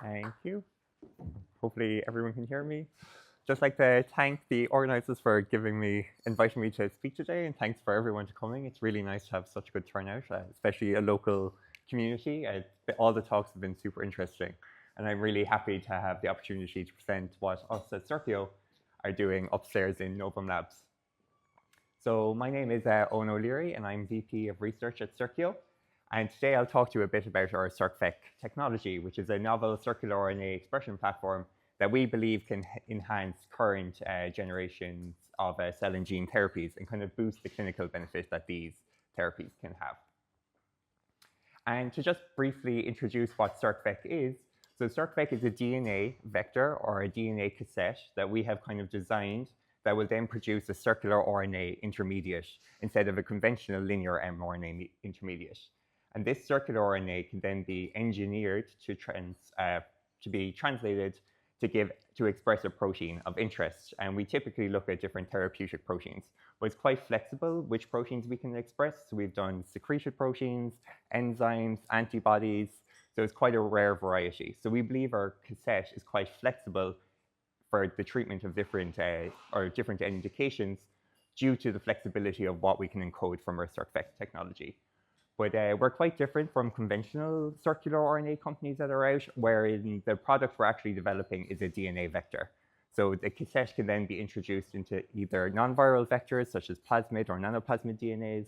Thank you. Hopefully everyone can hear me. Just like to thank the organizers for inviting me to speak today, and thanks for everyone to coming. It's really nice to have such a good turnout, especially a local community. All the talks have been super interesting, and I'm really happy to have the opportunity to present what us at Circio are doing upstairs in Novum Labs. So my name is Eoghan O'Leary, and I'm VP of Research at Circio. And today I'll talk to you a bit about our CircVec technology, which is a novel circular RNA expression platform that we believe can enhance current generations of cell and gene therapies and kind of boost the clinical benefit that these therapies can have. And to just briefly introduce what CircVec is, so CircVec is a DNA vector or a DNA cassette that we have kind of designed that will then produce a circular RNA intermediate instead of a conventional linear mRNA intermediate. And this circular RNA can then be engineered to be translated to express a protein of interest. And we typically look at different therapeutic proteins, but it's quite flexible which proteins we can express. So we've done secreted proteins, enzymes, antibodies. So it's quite a rare variety. So we believe our cassette is quite flexible for the treatment of different indications due to the flexibility of what we can encode from our CircVec technology. But we're quite different from conventional circular RNA companies that are out, wherein the product we're actually developing is a DNA vector. So the cassette can then be introduced into either non-viral vectors, such as plasmid or nanoplasmid DNAs,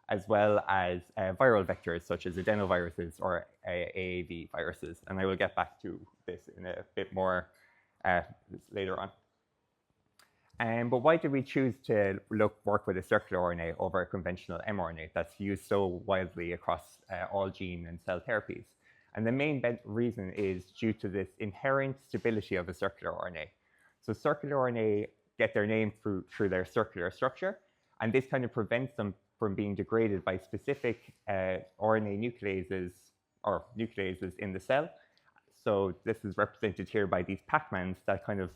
as well as viral vectors, such as adenoviruses or AAV viruses. And I will get back to this in a bit more later on. But why did we choose to work with a circular RNA over a conventional mRNA that's used so widely across all gene and cell therapies? And the main reason is due to this inherent stability of a circular RNA. So circular RNA get their name through their circular structure, and this kind of prevents them from being degraded by specific RNA nucleases in the cell. So this is represented here by these Pac-Mans that kind of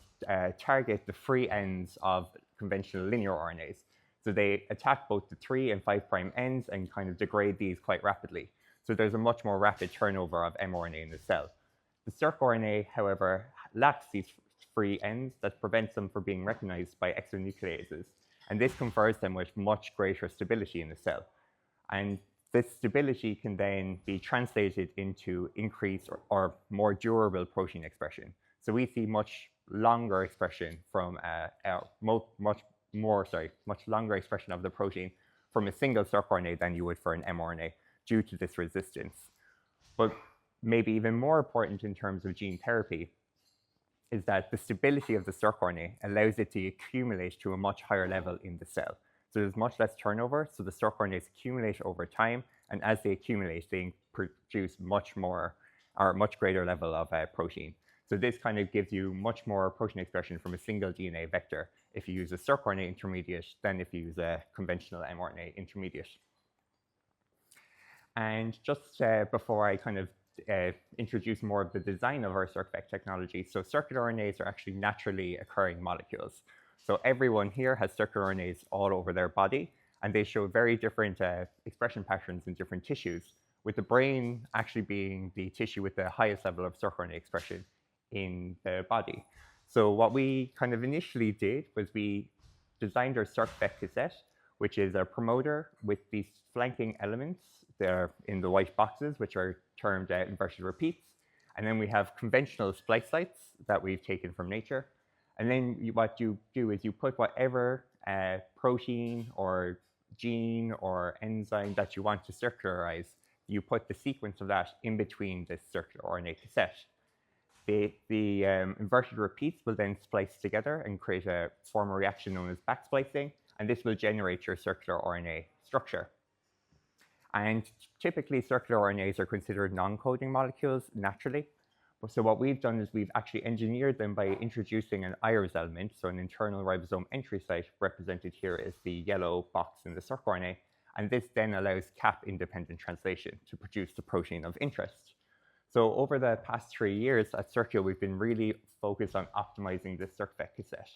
target the free ends of conventional linear RNAs. So they attack both the 3' and 5' ends and kind of degrade these quite rapidly. So there's a much more rapid turnover of mRNA in the cell. The circRNA, however, lacks these free ends that prevents them from being recognized by exonucleases. And this confers them with much greater stability in the cell. And this stability can then be translated into increased or more durable protein expression. So we see much longer expression from much longer expression of the protein from a single circRNA than you would for an mRNA due to this resistance. But maybe even more important in terms of gene therapy is that the stability of the circRNA allows it to accumulate to a much higher level in the cell. So there's much less turnover, so the circRNAs accumulate over time, and as they accumulate, they produce much greater level of protein. So this kind of gives you much more protein expression from a single DNA vector if you use a circRNA intermediate than if you use a conventional mRNA intermediate. And just before I kind of introduce more of the design of our CircVec technology, so circular RNAs are actually naturally occurring molecules. So everyone here has circular RNAs all over their body, and they show very different expression patterns in different tissues, with the brain actually being the tissue with the highest level of circRNA expression in the body. So what we kind of initially did was we designed our CircVec cassette, which is a promoter with these flanking elements. They're in the white boxes, which are termed inverted repeats. And then we have conventional splice sites that we've taken from nature. And then what you do is you put whatever protein or gene or enzyme that you want to circularize, you put the sequence of that in between this circular RNA cassette. The inverted repeats will then splice together and form a reaction known as backsplicing, and this will generate your circular RNA structure. And typically, circular RNAs are considered non-coding molecules naturally. So what we've done is we've actually engineered them by introducing an IRES element, so an internal ribosome entry site represented here as the yellow box in the circRNA, and this then allows cap-independent translation to produce the protein of interest. So over the past 3 years at Circio, we've been really focused on optimizing this CircVec cassette.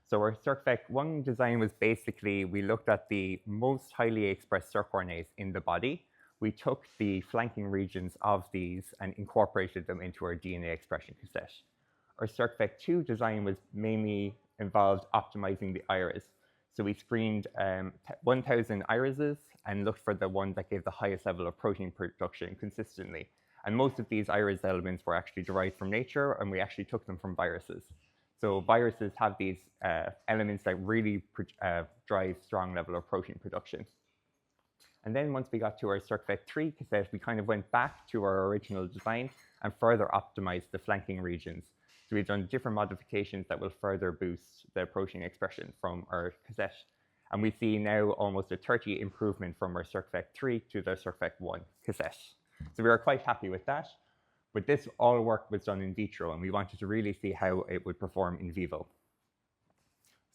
So our CircVec 1 design was basically, we looked at the most highly expressed circRNAs in the body, we took the flanking regions of these and incorporated them into our DNA expression cassette. Our CircVec2 design was mainly involved optimizing the iris. So we screened 1,000 irises and looked for the one that gave the highest level of protein production consistently. And most of these iris elements were actually derived from nature, and we actually took them from viruses. So viruses have these elements that really drive strong level of protein production. And then once we got to our CircVec3 cassette, we kind of went back to our original design and further optimized the flanking regions. So we've done different modifications that will further boost the protein expression from our cassette. And we see now almost a 30 improvement from our CircVec3 to the CircVec1 cassette. So we were quite happy with that. But this all work was done in vitro, and we wanted to really see how it would perform in vivo.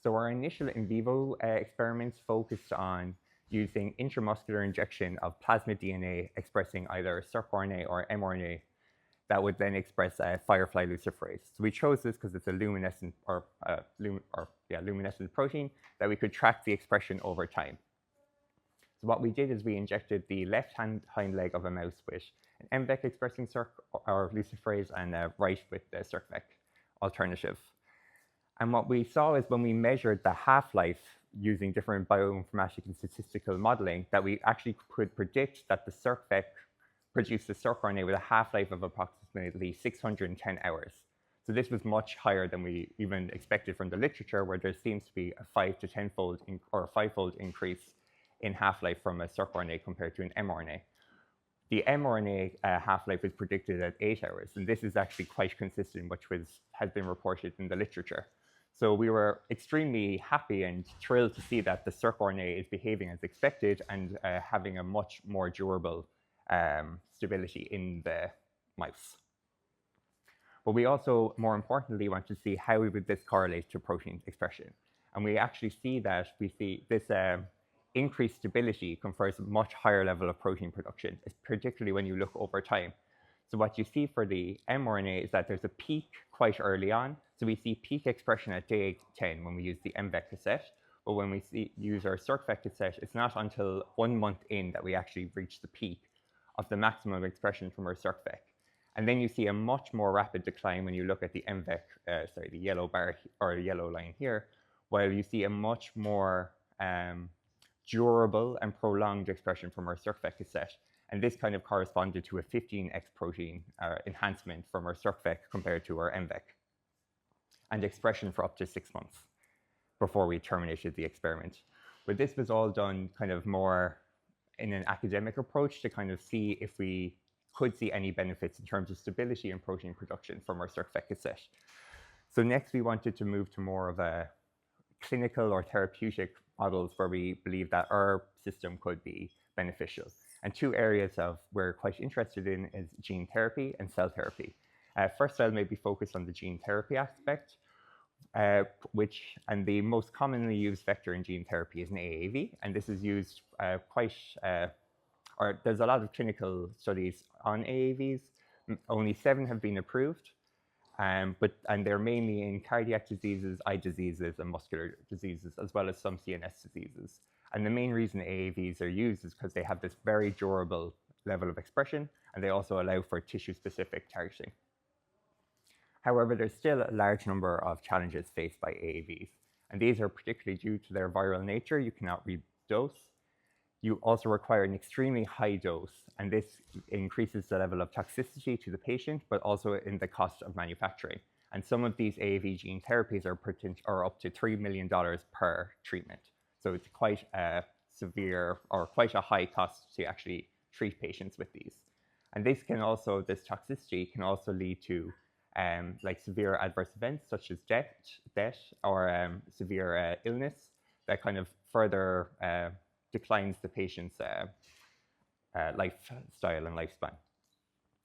So our initial in vivo experiments focused on using intramuscular injection of plasmid DNA expressing either circRNA or mRNA that would then express firefly luciferase. So we chose this because it's a luminescent luminescent protein that we could track the expression over time. So what we did is we injected the left hind leg of a mouse with an MVEC expressing or luciferase and right with the CircVec alternative. And what we saw is when we measured the half-life using different bioinformatic and statistical modeling, that we actually could predict that the CircVec produced the circRNA with a half-life of approximately 610 hours. So this was much higher than we even expected from the literature, where there seems to be a 5 to 10-fold or a 5-fold increase in half-life from a circRNA compared to an mRNA. The mRNA half-life is predicted at 8 hours, and this is actually quite consistent, which has been reported in the literature. So we were extremely happy and thrilled to see that the circRNA is behaving as expected and having a much more durable stability in the mice. But we also, more importantly, want to see how would this correlate to protein expression. And we actually see that this increased stability confers a much higher level of protein production, particularly when you look over time. So what you see for the mRNA is that there's a peak quite early on. So we see peak expression at day 10 when we use the MVEC cassette. But when we use our CircVec cassette, it's not until 1 month in that we actually reach the peak of the maximum expression from our CircVec. And then you see a much more rapid decline when you look at the MVEC, the yellow bar or the yellow line here, while you see a much more durable and prolonged expression from our CircVec cassette. And this kind of corresponded to a 15x protein enhancement from our CircVec compared to our MVEC, and expression for up to 6 months before we terminated the experiment. But this was all done kind of more in an academic approach to kind of see if we could see any benefits in terms of stability and protein production from our CircVec cassette. So next we wanted to move to more of a clinical or therapeutic models where we believe that our system could be beneficial. And two areas we're quite interested in is gene therapy and cell therapy. First, I'll maybe focus on the gene therapy aspect, and the most commonly used vector in gene therapy is an AAV, and this is used there's a lot of clinical studies on AAVs. Only 7 have been approved, and they're mainly in cardiac diseases, eye diseases, and muscular diseases, as well as some CNS diseases. And the main reason AAVs are used is because they have this very durable level of expression, and they also allow for tissue-specific targeting. However, there's still a large number of challenges faced by AAVs, and these are particularly due to their viral nature. You cannot redose. You also require an extremely high dose, and this increases the level of toxicity to the patient, but also in the cost of manufacturing. And some of these AAV gene therapies are up to $3 million per treatment. So it's quite a severe or quite a high cost to actually treat patients with these. And this toxicity can also lead to like severe adverse events such as death or severe illness that kind of further declines the patient's lifestyle and lifespan.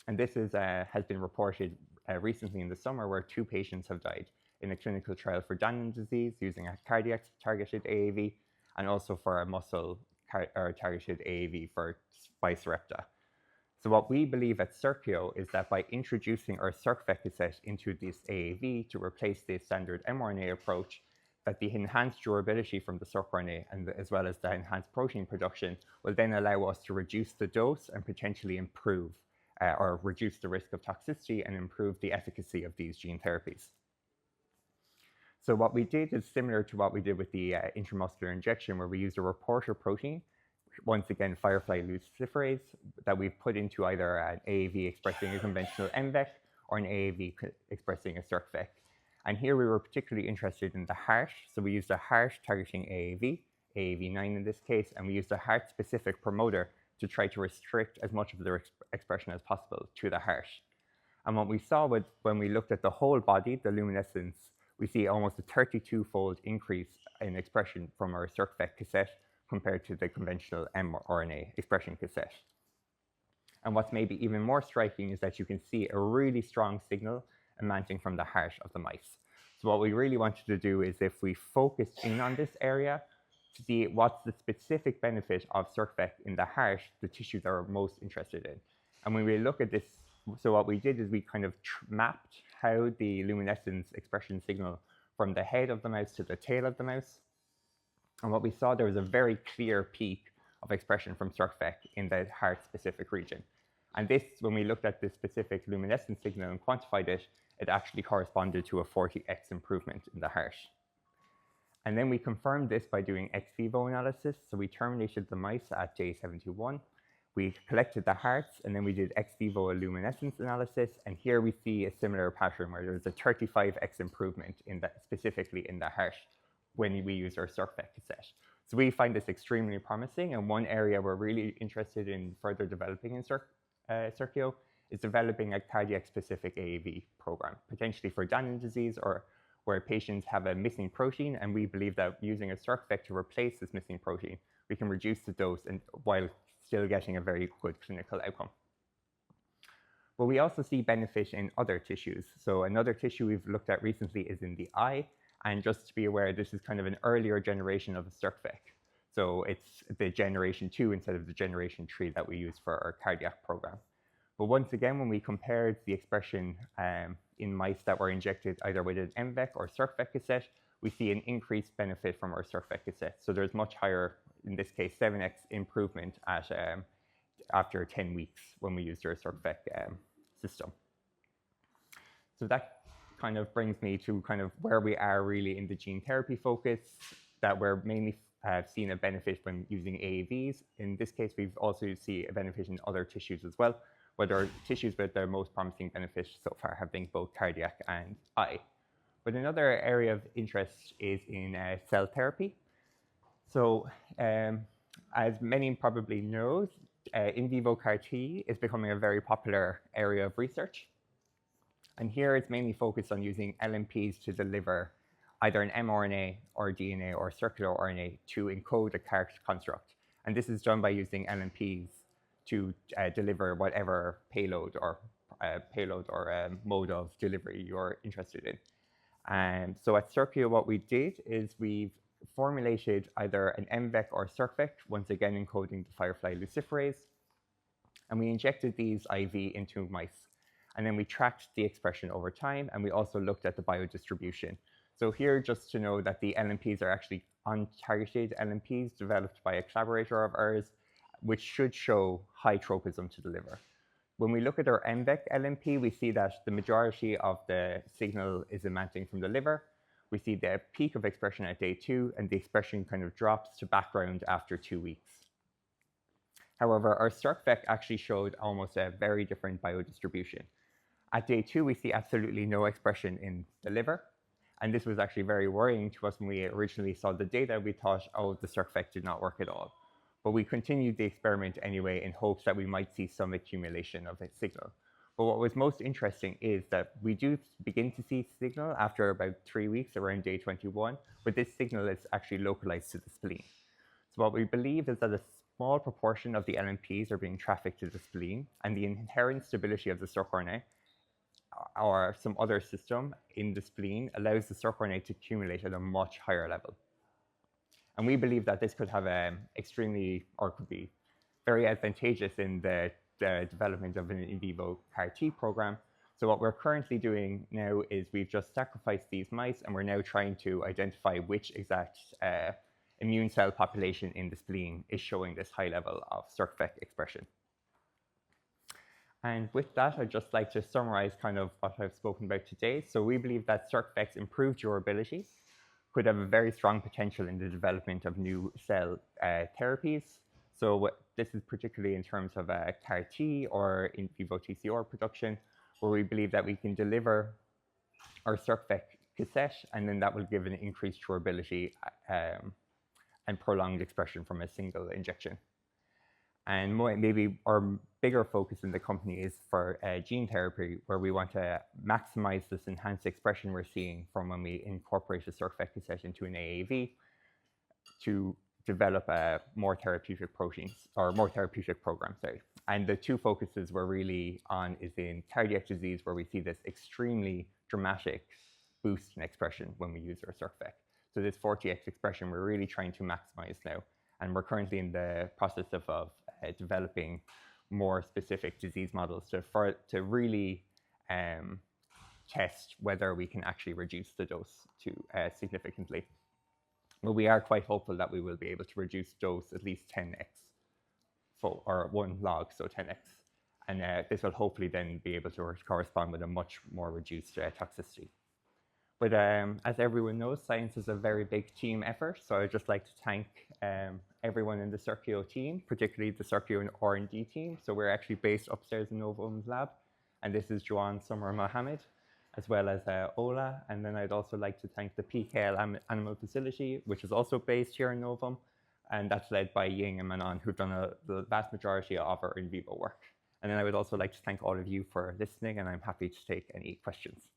And this has been reported recently in the summer, where 2 patients have died in a clinical trial for Danon disease using a cardiac targeted AAV, and also for a muscle targeted AAV by Sarepta. So what we believe at Circio is that by introducing our CircVec cassette into this AAV to replace the standard mRNA approach, that the enhanced durability from the circRNA and as well as the enhanced protein production will then allow us to reduce the dose and potentially improve or reduce the risk of toxicity and improve the efficacy of these gene therapies. So what we did is similar to what we did with the intramuscular injection, where we used a reporter protein, once again firefly luciferase, that we've put into either an AAV expressing a conventional MVEC or an AAV expressing a circVec. And here we were particularly interested in the heart, so we used a heart targeting AAV, AAV9 in this case, and we used a heart-specific promoter to try to restrict as much of their expression as possible to the heart. And what we saw when we looked at the whole body, the luminescence, we see almost a 32-fold increase in expression from our circVec cassette compared to the conventional mRNA expression cassette. And what's maybe even more striking is that you can see a really strong signal emanating from the heart of the mice. So what we really wanted to do is, if we focus in on this area, to see what's the specific benefit of circVec in the heart, the tissue that we're most interested in. And when we look at this, so what we did is we kind of mapped how the luminescence expression signal from the head of the mouse to the tail of the mouse. And what we saw, there was a very clear peak of expression from circVec in the heart-specific region. And this, when we looked at this specific luminescence signal and quantified it, it actually corresponded to a 40x improvement in the heart. And then we confirmed this by doing ex vivo analysis. So we terminated the mice at day 71. We collected the hearts, and then we did ex vivo luminescence analysis. And here we see a similar pattern where there's a 35x improvement specifically in the heart when we use our circVec cassette. So we find this extremely promising, and one area we're really interested in further developing in Circio is developing a cardiac-specific AAV program, potentially for Danon disease or where patients have a missing protein, and we believe that using a circVec to replace this missing protein, we can reduce the dose and while still getting a very good clinical outcome. But we also see benefit in other tissues. So another tissue we've looked at recently is in the eye, and just to be aware, this is kind of an earlier generation of a circVec. So it's the generation 2 instead of the generation 3 that we use for our cardiac program. But once again, when we compared the expression in mice that were injected either with an MVEC or circVec cassette, we see an increased benefit from our circVec cassette. So there's much higher, in this case, 7x improvement at, after 10 weeks when we used our circVec system. So that kind of brings me to kind of where we are really in the gene therapy focus, that we're mainly seen a benefit when using AAVs. In this case, we've also seen a benefit in other tissues as well, where there are tissues with their most promising benefits so far have been both cardiac and eye. But another area of interest is in cell therapy. So as many probably know, in vivo CAR T is becoming a very popular area of research. And here it's mainly focused on using LNPs to deliver either an mRNA or DNA or circular RNA to encode a CAR construct. And this is done by using LNPs to deliver whatever payload or mode of delivery you're interested in. And so at Circio, what we did is we've formulated either an MVEC or circVec, once again encoding the firefly luciferase, and we injected these IV into mice. And then we tracked the expression over time, and we also looked at the biodistribution. So here, just to know that the LNPs are actually untargeted LNPs developed by a collaborator of ours, which should show high tropism to the liver. When we look at our MVEC LNP, we see that the majority of the signal is emanating from the liver. We see the peak of expression at day 2, and the expression kind of drops to background after 2 weeks. However, our circVec actually showed almost a very different biodistribution. At day 2, we see absolutely no expression in the liver. And this was actually very worrying to us when we originally saw the data. We thought, oh, the circVec did not work at all. But we continued the experiment anyway in hopes that we might see some accumulation of a signal. But what was most interesting is that we do begin to see signal after about 3 weeks, around day 21, but this signal is actually localized to the spleen. So what we believe is that a small proportion of the LNPs are being trafficked to the spleen, and the inherent stability of the circRNA or some other system in the spleen allows the circRNA to accumulate at a much higher level. And we believe that this could have could be very advantageous in the development of an in vivo CAR T program. So what we're currently doing now is we've just sacrificed these mice, and we're now trying to identify which exact immune cell population in the spleen is showing this high level of circVec expression. And with that, I'd just like to summarize kind of what I've spoken about today. So we believe that circVec's improved durability could have a very strong potential in the development of new cell therapies. So this is particularly in terms of CAR-T or in vivo TCR production, where we believe that we can deliver our circVec cassette, and then that will give an increased durability and prolonged expression from a single injection. And maybe our bigger focus in the company is for gene therapy, where we want to maximize this enhanced expression we're seeing from when we incorporate a circVec cassette into an AAV to develop more therapeutic proteins, or more therapeutic programs, sorry. And the two focuses we're really on is in cardiac disease, where we see this extremely dramatic boost in expression when we use our circVec. So this 40x expression, we're really trying to maximize now. And we're currently in the process of developing more specific disease models to really test whether we can actually reduce the dose significantly. But we are quite hopeful that we will be able to reduce dose at least 10x, or 1 log, so 10x. And this will hopefully then be able to correspond with a much more reduced toxicity. But as everyone knows, science is a very big team effort. So I'd just like to thank everyone in the Circio team, particularly the Circio and R&D team. So we're actually based upstairs in Novum's lab. And this is Joanne Summer Mohammed, as well as Ola. And then I'd also like to thank the PKL Animal Facility, which is also based here in Novum. And that's led by Ying and Manon, who've done the vast majority of our in vivo work. And then I would also like to thank all of you for listening, and I'm happy to take any questions.